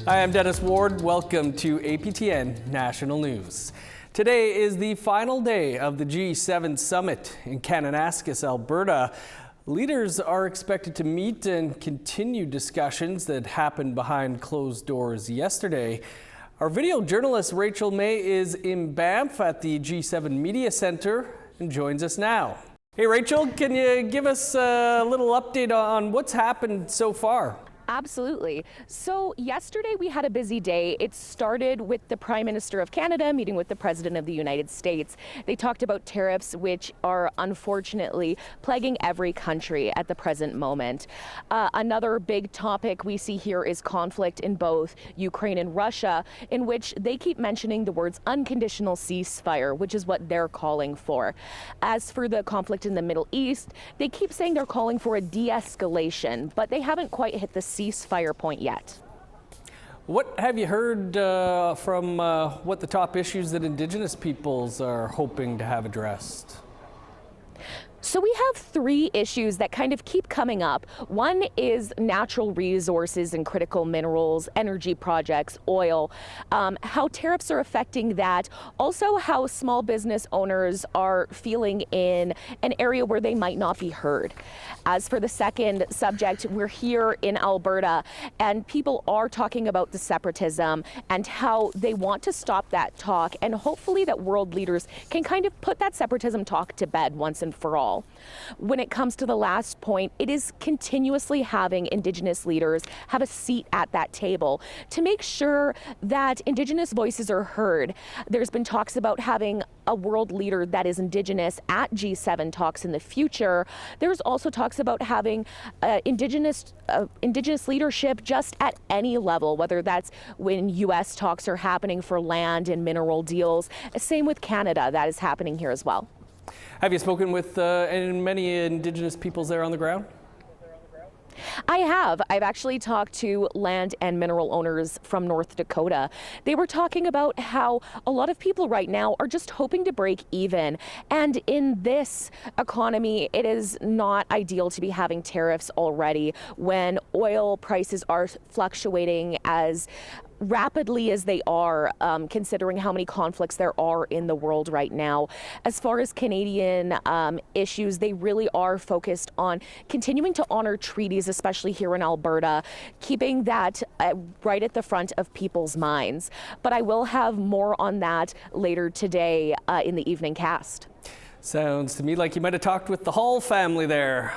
Hi, I'm Dennis Ward. Welcome to APTN National News. Today is the final day of the G7 summit in Kananaskis, Alberta. Leaders are expected to meet and continue discussions that happened behind closed doors yesterday. Our video journalist Rachel May is in Banff at the G7 Media Center and joins us now. Hey Rachel, can you give us a little update on what's happened so far? Absolutely. So yesterday we had a busy day. It started with the Prime Minister of Canada meeting with the President of the United States. They talked about tariffs, which are unfortunately plaguing every country at the present moment. Another big topic we see here is conflict in both Ukraine and Russia, in which they keep mentioning the words unconditional ceasefire, which is what they're calling for. As for the conflict in the Middle East, they keep saying they're calling for a de-escalation, but they haven't quite hit the ceasefire point yet. What have you heard from what the top issues that Indigenous peoples are hoping to have addressed? So we have three issues that kind of keep coming up. One is natural resources and critical minerals, energy projects, oil, how tariffs are affecting that. Also how small business owners are feeling in an area where they might not be heard. As for the second subject, we're here in Alberta and people are talking about the separatism and how they want to stop that talk, and hopefully that world leaders can kind of put that separatism talk to bed once and for all. When it comes to the last point, it is continuously having Indigenous leaders have a seat at that table to make sure that Indigenous voices are heard. There's been talks about having a world leader that is Indigenous at G7 talks in the future. There's also talks about having Indigenous leadership just at any level, whether that's when U.S. talks are happening for land and mineral deals. Same with Canada, that is happening here as well. Have you spoken with many Indigenous peoples there on the ground? I have. I've actually talked to land and mineral owners from North Dakota. They were talking about how a lot of people right now are just hoping to break even. And in this economy, it is not ideal to be having tariffs already when oil prices are fluctuating as rapidly as they are, considering how many conflicts there are in the world right now. As far as Canadian issues, they really are focused on continuing to honor treaties, especially here in Alberta, keeping that right at the front of people's minds. But I will have more on that later today in the evening cast. Sounds to me like you might have talked with the Hall family there.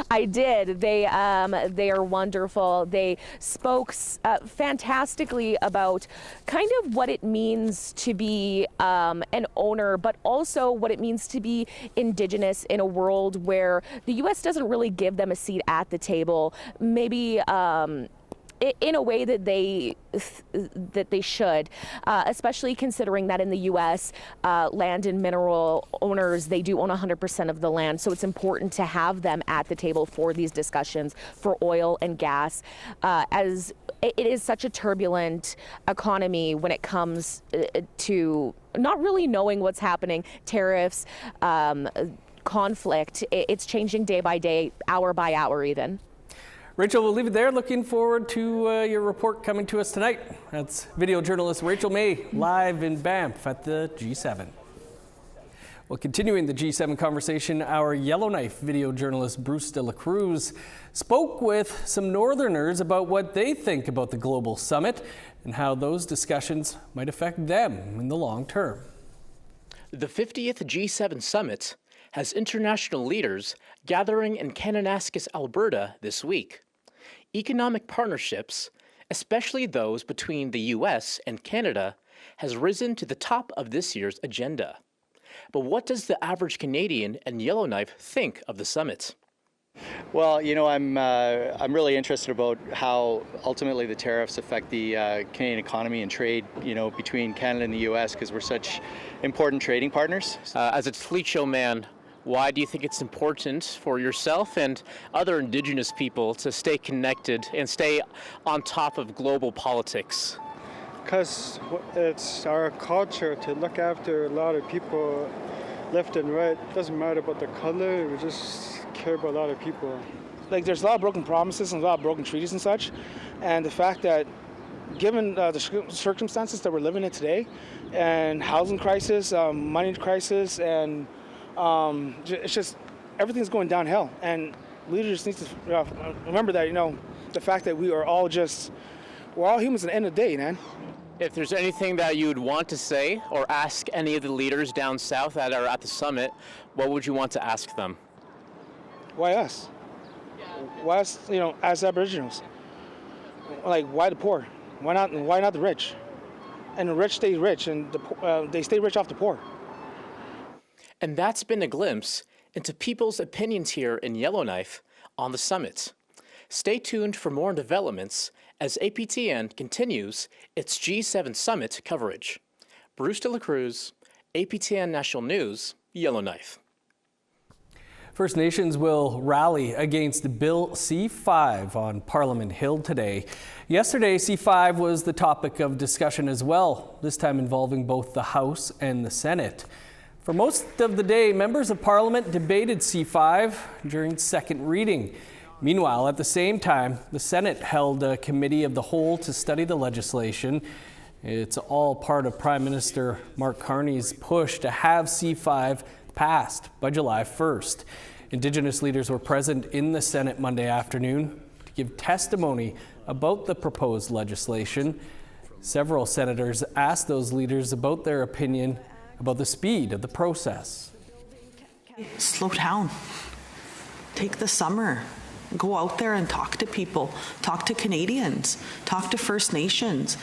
I did. They are wonderful. They spoke fantastically about kind of what it means to be an owner, but also what it means to be Indigenous in a world where the U.S. doesn't really give them a seat at the table. Maybe in a way that they should, especially considering that in the U.S., land and mineral owners, they do own 100% of the land. So it's important to have them at the table for these discussions for oil and gas, as it is such a turbulent economy when it comes to not really knowing what's happening, tariffs, conflict. It's changing day by day, hour by hour even. Rachel, we'll leave it there. Looking forward to your report coming to us tonight. That's video journalist Rachel May, live in Banff at the G7. Well, continuing the G7 conversation, our Yellowknife video journalist Bruce De La Cruz spoke with some Northerners about what they think about the global summit and how those discussions might affect them in the long term. The 50th G7 summit has international leaders gathering in Kananaskis, Alberta this week. Economic partnerships, especially those between the U.S. and Canada, has risen to the top of this year's agenda. But what does the average Canadian and Yellowknife think of the summit? Well, you know, I'm really interested about how ultimately the tariffs affect the Canadian economy and trade, you know, between Canada and the U.S. because we're such important trading partners. As a Fleet Show man, why do you think it's important for yourself and other Indigenous people to stay connected and stay on top of global politics? Because it's our culture to look after a lot of people left and right. It doesn't matter about the color, we just care about a lot of people. Like, there's a lot of broken promises and a lot of broken treaties and such, And the fact that given the circumstances that we're living in today, and housing crisis, money crisis, and it's just everything's going downhill. And leaders need to remember that, the fact that we're all humans at the end of the day, man. If there's anything that you would want to say or ask any of the leaders down south that are at the summit, what would you want to ask them? Why us? Why us, as Aboriginals? Like, why the poor? Why not the rich? And the rich stay rich, and they stay rich off the poor. And that's been a glimpse into people's opinions here in Yellowknife on the summit. Stay tuned for more developments as APTN continues its G7 Summit coverage. Bruce De La Cruz, APTN National News, Yellowknife. First Nations will rally against Bill C-5 on Parliament Hill today. Yesterday, C-5 was the topic of discussion as well, this time involving both the House and the Senate. For most of the day, members of Parliament debated C-5 during second reading. Meanwhile, at the same time, the Senate held a committee of the whole to study the legislation. It's all part of Prime Minister Mark Carney's push to have C-5 passed by July 1st. Indigenous leaders were present in the Senate Monday afternoon to give testimony about the proposed legislation. Several senators asked those leaders about their opinion about the speed of the process. Slow down. Take the summer. Go out there and talk to people. Talk to Canadians. Talk to First Nations.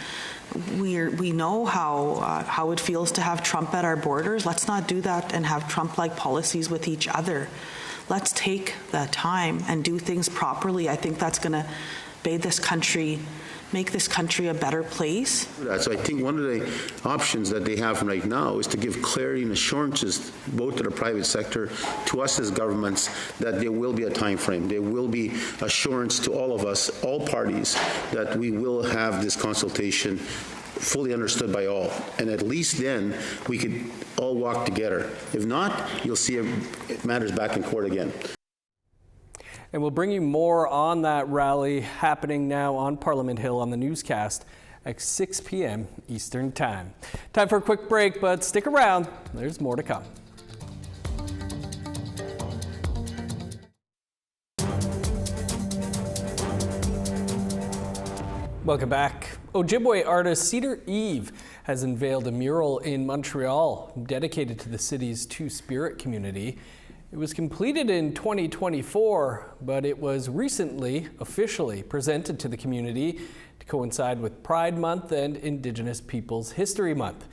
We know how it feels to have Trump at our borders. Let's not do that and have Trump-like policies with each other. Let's take the time and do things properly. I think that's going to make this country a better place. So I think one of the options that they have right now is to give clarity and assurances both to the private sector, to us as governments, that there will be a time frame. There will be assurance to all of us, all parties, that we will have this consultation fully understood by all. And at least then we could all walk together. If not, you'll see it matters back in court again. And we'll bring you more on that rally happening now on Parliament Hill on the newscast at 6 p.m. Eastern Time. Time for a quick break, but stick around. There's more to come. Welcome back. Ojibwe artist Cedar Eve has unveiled a mural in Montreal dedicated to the city's Two-Spirit community. It was completed in 2024, but it was recently officially presented to the community to coincide with Pride Month and Indigenous Peoples History Month.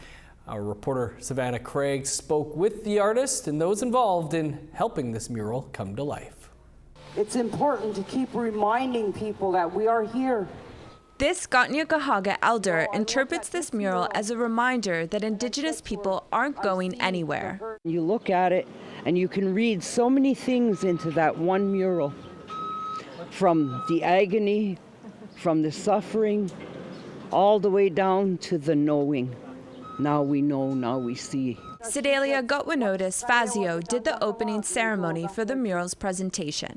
Our reporter Savannah Craig spoke with the artist and those involved in helping this mural come to life. It's important to keep reminding people that we are here. This Gotnyagahaga elder interprets this mural as a reminder that Indigenous people aren't going anywhere. You look at it and you can read so many things into that one mural, from the agony, from the suffering, all the way down to the knowing. Now we know, now we see. Sedalia Gotwinotis Fazio did the opening ceremony for the mural's presentation.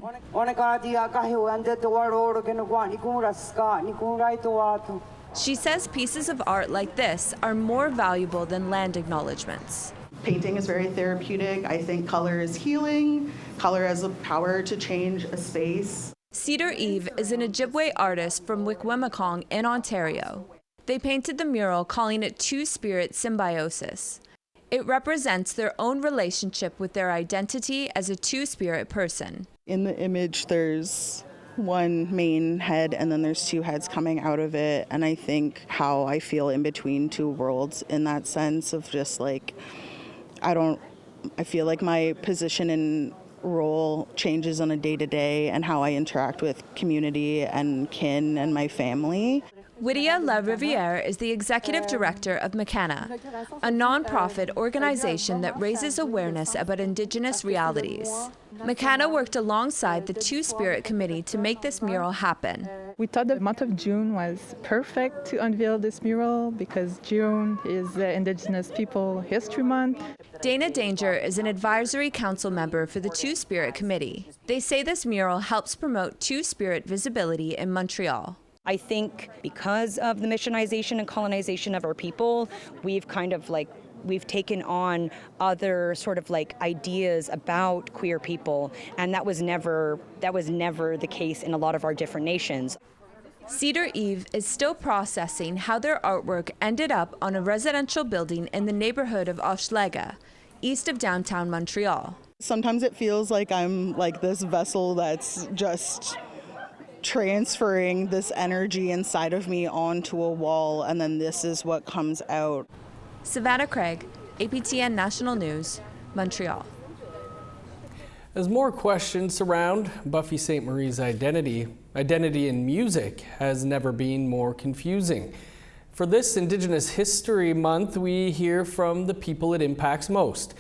She says pieces of art like this are more valuable than land acknowledgements. Painting is very therapeutic. I think color is healing. Color has the power to change a space. Cedar Eve is an Ojibwe artist from Wickwemacong in Ontario. They painted the mural calling it Two-Spirit Symbiosis. It represents their own relationship with their identity as a two-spirit person. In the image, there's one main head and then there's two heads coming out of it. And I think how I feel in between two worlds in that sense of just like, I feel like my position and role changes on a day-to-day and how I interact with community and kin and my family. Widia La Riviere is the executive director of McKenna, a nonprofit organization that raises awareness about Indigenous realities. McKenna worked alongside the Two-Spirit Committee to make this mural happen. We thought the month of June was perfect to unveil this mural because June is the Indigenous People History Month. Dana Danger is an advisory council member for the Two-Spirit Committee. They say this mural helps promote Two-Spirit visibility in Montreal. I think because of the missionization and colonization of our people, we've taken on other sort of like ideas about queer people, and that was never the case in a lot of our different nations. Cedar Eve is still processing how their artwork ended up on a residential building in the neighborhood of Hochelaga, east of downtown Montreal. Sometimes it feels like I'm like this vessel that's just transferring this energy inside of me onto a wall, and then this is what comes out. Savannah Craig, APTN National News, Montreal. As more questions surround Buffy Sainte-Marie's identity in music has never been more confusing. For this Indigenous History Month, we hear from the people it impacts most.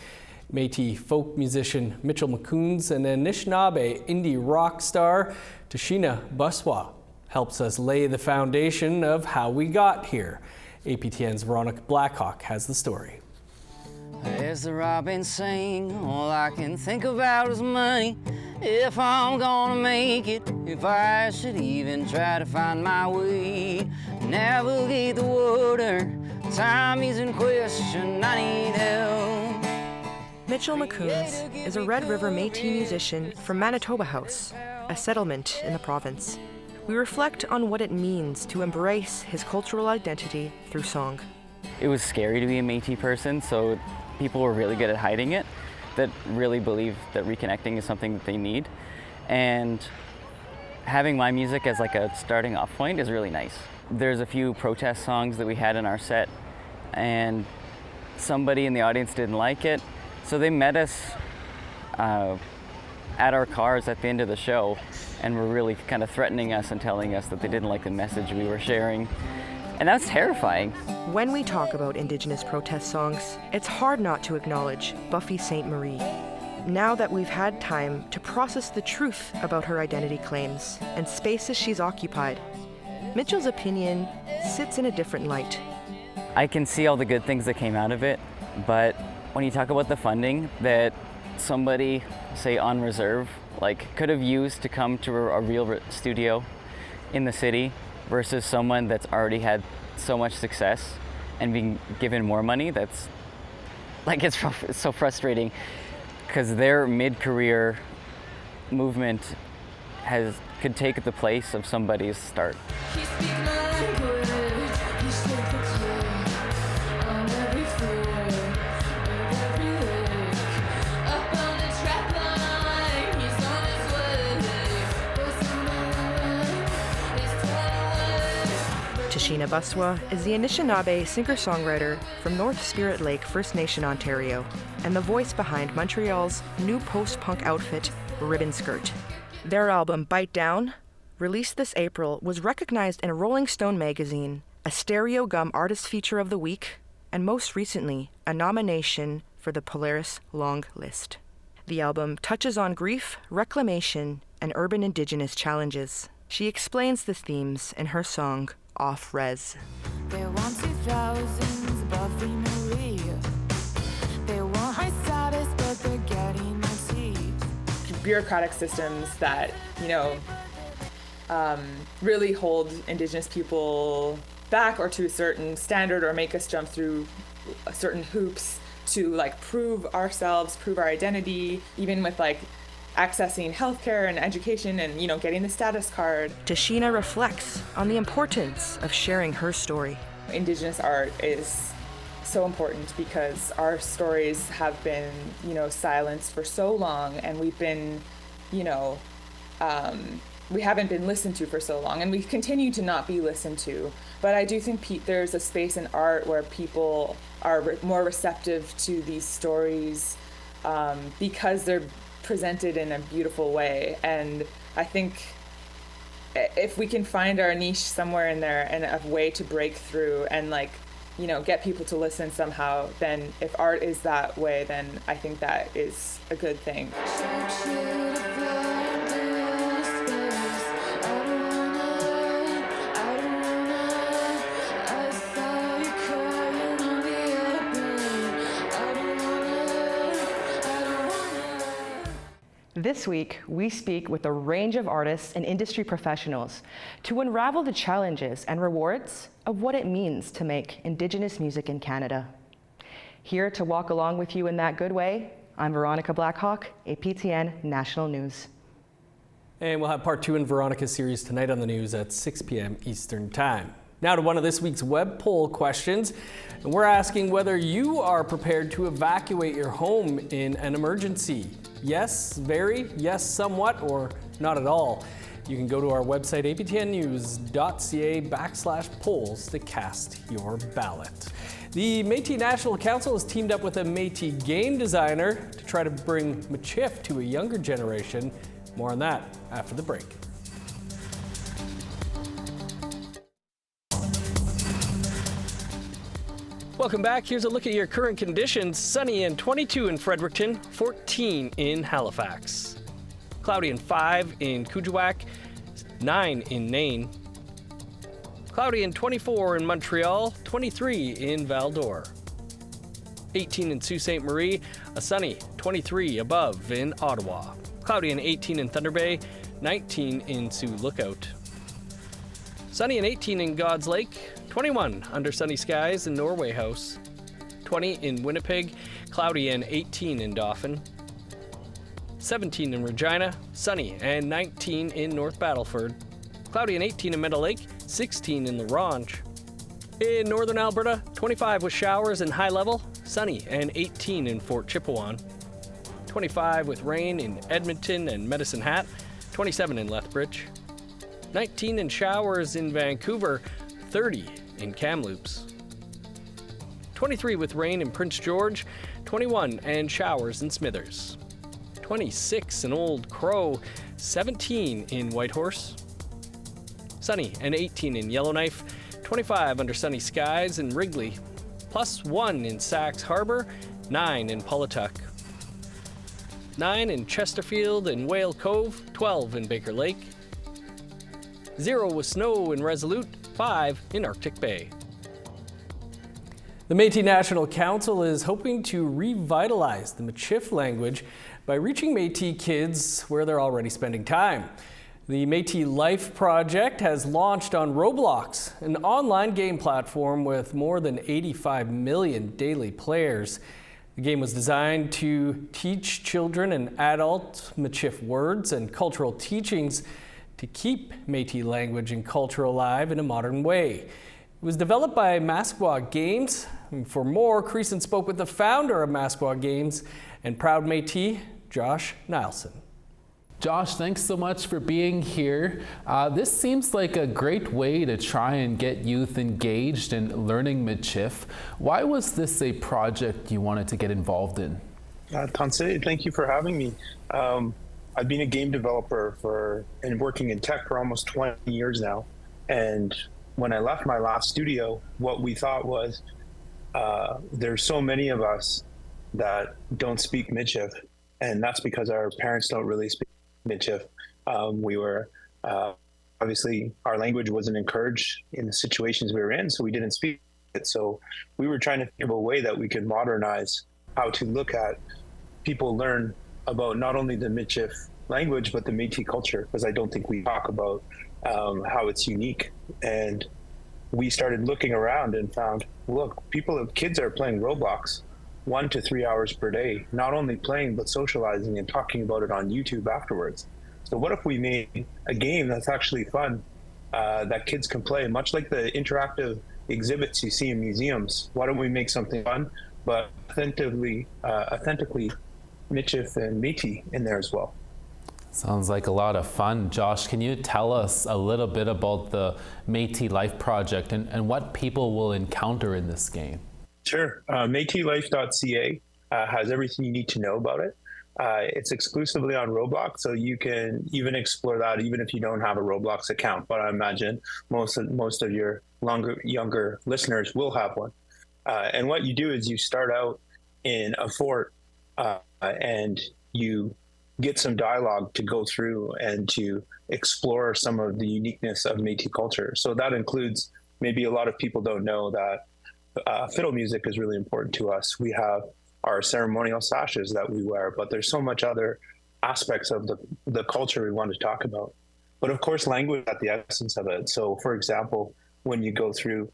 Métis folk musician Mitchell McCoons and Anishinaabe indie rock star Tashina Buswa helps us lay the foundation of how we got here. APTN's Veronica Blackhawk has the story. As the robin sing, all I can think about is money. If I'm gonna make it, if I should even try to find my way, navigate the water, time is in question, I need help. Mitchell McCoons is a Red River Métis musician from Manitoba House, a settlement in the province. We reflect on what it means to embrace his cultural identity through song. It was scary to be a Métis person, so people were really good at hiding it, that really believe that reconnecting is something that they need. And having my music as like a starting off point is really nice. There's a few protest songs that we had in our set, and somebody in the audience didn't like it, so they met us at our cars at the end of the show and were really kind of threatening us and telling us that they didn't like the message we were sharing. And that's terrifying. When we talk about Indigenous protest songs, it's hard not to acknowledge Buffy Sainte-Marie. Now that we've had time to process the truth about her identity claims and spaces she's occupied, Mitchell's opinion sits in a different light. I can see all the good things that came out of it, but when you talk about the funding that somebody, say on reserve, like could have used to come to a real studio in the city versus someone that's already had so much success and being given more money, that's like, it's so frustrating because their mid-career movement could take the place of somebody's start. Tashina Buswa is the Anishinaabe singer-songwriter from North Spirit Lake First Nation, Ontario, and the voice behind Montreal's new post-punk outfit, Ribbon Skirt. Their album, Bite Down, released this April, was recognized in Rolling Stone magazine, a Stereo Gum Artist Feature of the Week, and most recently, a nomination for the Polaris Long List. The album touches on grief, reclamation, and urban Indigenous challenges. She explains the themes in her song, Off Res. They want 2000s Buffy Maria. They want my status, but they're getting my teeth. Bureaucratic systems that, really hold Indigenous people back or to a certain standard or make us jump through certain hoops to prove ourselves, prove our identity, even with accessing healthcare and education and, getting the status card. Tashina reflects on the importance of sharing her story. Indigenous art is so important because our stories have been, silenced for so long, and we've been, we haven't been listened to for so long, and we continue to not be listened to. But I do think there's a space in art where people are more receptive to these stories because they're presented in a beautiful way. And I think if we can find our niche somewhere in there and a way to break through and get people to listen somehow, then if art is that way, then I think that is a good thing. This week, we speak with a range of artists and industry professionals to unravel the challenges and rewards of what it means to make Indigenous music in Canada. Here to walk along with you in that good way, I'm Veronica Blackhawk, APTN National News. And we'll have part 2 in Veronica's series tonight on the news at 6 p.m. Eastern Time. Now to one of this week's web poll questions. And we're asking whether you are prepared to evacuate your home in an emergency. Yes, very, yes, somewhat, or not at all. You can go to our website, aptnnews.ca/polls to cast your ballot. The Matei National Council has teamed up with a Matei game designer to try to bring Michif to a younger generation. More on that after the break. Welcome back. Here's a look at your current conditions. Sunny and 22 in Fredericton, 14 in Halifax. Cloudy and 5 in Kuujjuaq, 9 in Nain. Cloudy and 24 in Montreal, 23 in Val-d'Or. 18 in Sault Ste. Marie, a sunny 23 above in Ottawa. Cloudy and 18 in Thunder Bay, 19 in Sioux Lookout. Sunny and 18 in God's Lake, 21 under sunny skies in Norway House. 20 in Winnipeg, cloudy and 18 in Dauphin. 17 in Regina, sunny and 19 in North Battleford. Cloudy and 18 in Meadow Lake, 16 in La Ronge. In northern Alberta, 25 with showers and high level, sunny and 18 in Fort Chipewyan. 25 with rain in Edmonton and Medicine Hat, 27 in Lethbridge. 19 in showers in Vancouver, 30 in Kamloops. 23 with rain in Prince George, 21 and showers in Smithers. 26 in Old Crow, 17 in Whitehorse. Sunny and 18 in Yellowknife, 25 under sunny skies in Wrigley, +1 in Sax Harbor, 9 in Pawatuck. 9 in Chesterfield and Whale Cove, 12 in Baker Lake. 0 with snow in Resolute, 5 in Arctic Bay. The Matei National Council is hoping to revitalize the Michif language by reaching Matei kids where they're already spending time. The Matei Life project has launched on Roblox, an online game platform with more than 85 million daily players. The game was designed to teach children and adults Michif words and cultural teachings to keep Matei language and culture alive in a modern way. It was developed by Masquerade Games. And for more, Creason spoke with the founder of Masquerade Games and proud Matei, Josh Nielsen. Josh, thanks so much for being here. This seems like a great way to try and get youth engaged in learning Michif. Why was this a project you wanted to get involved in? Tansei, thank you for having me. I've been a game developer and working in tech for almost 20 years now. And when I left my last studio, what we thought was there's so many of us that don't speak Michif, and that's because our parents don't really speak Michif. We were obviously our language wasn't encouraged in the situations we were in, so we didn't speak it. So we were trying to think of a way that we could modernize how to look at people learn about not only the Michif language but the Métis culture, because I don't think we talk about how it's unique. And we started looking around and found, look, kids are playing Roblox 1 to 3 hours per day, not only playing but socializing and talking about it on YouTube afterwards. So what if we made a game that's actually fun, that kids can play, much like the interactive exhibits you see in museums? Why don't we make something fun but authentically Michif and Métis in there as well? Sounds like a lot of fun. Josh, can you tell us a little bit about the Matei Life project and what people will encounter in this game? Sure. MateiLife.ca has everything you need to know about it. It's exclusively on Roblox, so you can even explore that even if you don't have a Roblox account. But I imagine most of your younger listeners will have one. And what you do is you start out in a fort and you get some dialogue to go through and to explore some of the uniqueness of Métis culture. So that includes, maybe a lot of people don't know that fiddle music is really important to us. We have our ceremonial sashes that we wear, but there's so much other aspects of the culture we want to talk about. But of course, language is at the essence of it. So for example, when you go through,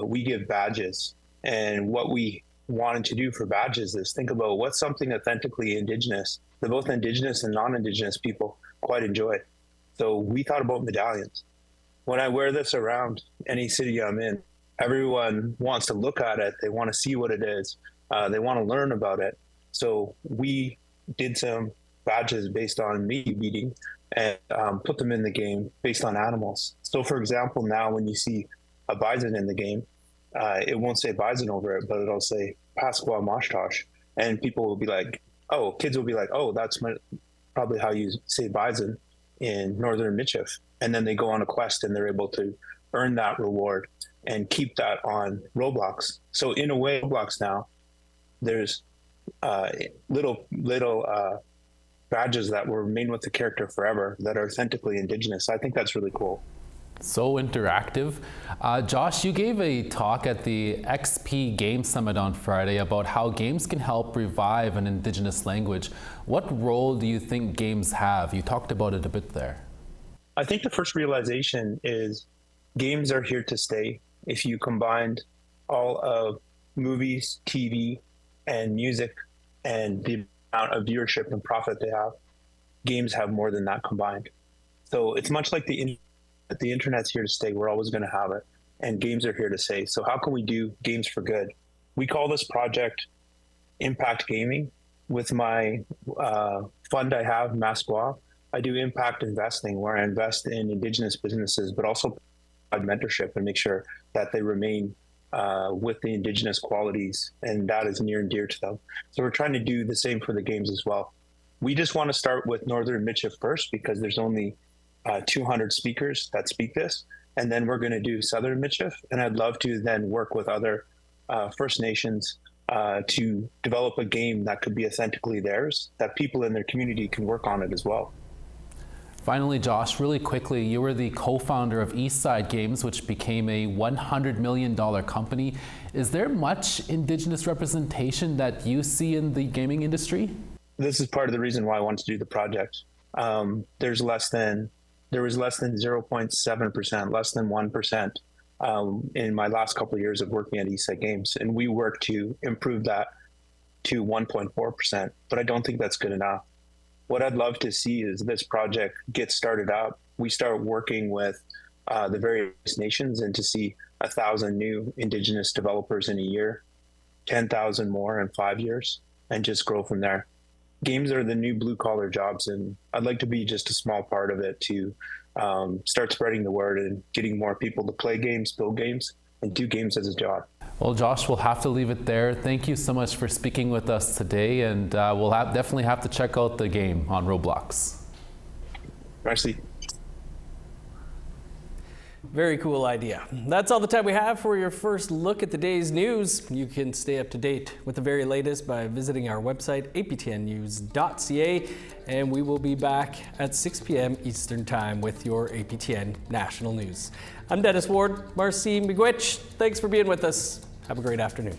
we give badges, and what we wanted to do for badges is think about what's something authentically Indigenous that both Indigenous and non-Indigenous people quite enjoy. So we thought about medallions. When I wear this around any city I'm in, everyone wants to look at it. They want to see what it is. They want to learn about it. So we did some badges based on meat eating and put them in the game based on animals. So for example, now when you see a bison in the game, it won't say bison over it, but it'll say Pasqua Mashtosh. And people will be like, oh, kids will be like, oh, that's probably how you say bison in Northern Michif. And then they go on a quest and they're able to earn that reward and keep that on Roblox. So in a way, Roblox now, there's little badges that will remain with the character forever that are authentically Indigenous. I think that's really cool. So interactive. Josh, you gave a talk at the XP Game Summit on Friday about how games can help revive an Indigenous language. What role do you think games have? You talked about it a bit there. I think the first realization is games are here to stay. If you combined all of movies, TV, and music and the amount of viewership and profit they have, games have more than that combined. So it's much like the internet's here to stay. We're always going to have it, and games are here to stay. So how can we do games for good? We call this project Impact Gaming. With my fund I have, Masqua, I do impact investing, where I invest in Indigenous businesses, but also provide mentorship and make sure that they remain with the Indigenous qualities, and that is near and dear to them. So we're trying to do the same for the games as well. We just want to start with Northern Michif first because there's only 200 speakers that speak this, and then we're going to do Southern Michif, and I'd love to then work with other First Nations to develop a game that could be authentically theirs, that people in their community can work on it as well. Finally, Josh, really quickly, you were the co-founder of Eastside Games, which became a $100 million company. Is there much Indigenous representation that you see in the gaming industry? This is part of the reason why I wanted to do the project. There was less than 0.7%, less than 1% in my last couple of years of working at Eastside Games. And we work to improve that to 1.4%, but I don't think that's good enough. What I'd love to see is this project get started up. We start working with the various nations, and to see 1,000 new Indigenous developers in a year, 10,000 more in 5 years, and just grow from there. Games are the new blue collar jobs, and I'd like to be just a small part of it to start spreading the word and getting more people to play games, build games, and do games as a job. Well, Josh, we'll have to leave it there. Thank you so much for speaking with us today, and we'll definitely have to check out the game on Roblox. Merci. Very cool idea. That's all the time we have for your first look at the day's news. You can stay up to date with the very latest by visiting our website, aptnnews.ca, and we will be back at 6 p.m. Eastern Time with your APTN National News. I'm Dennis Ward. Marcy Miigwech, thanks for being with us. Have a great afternoon.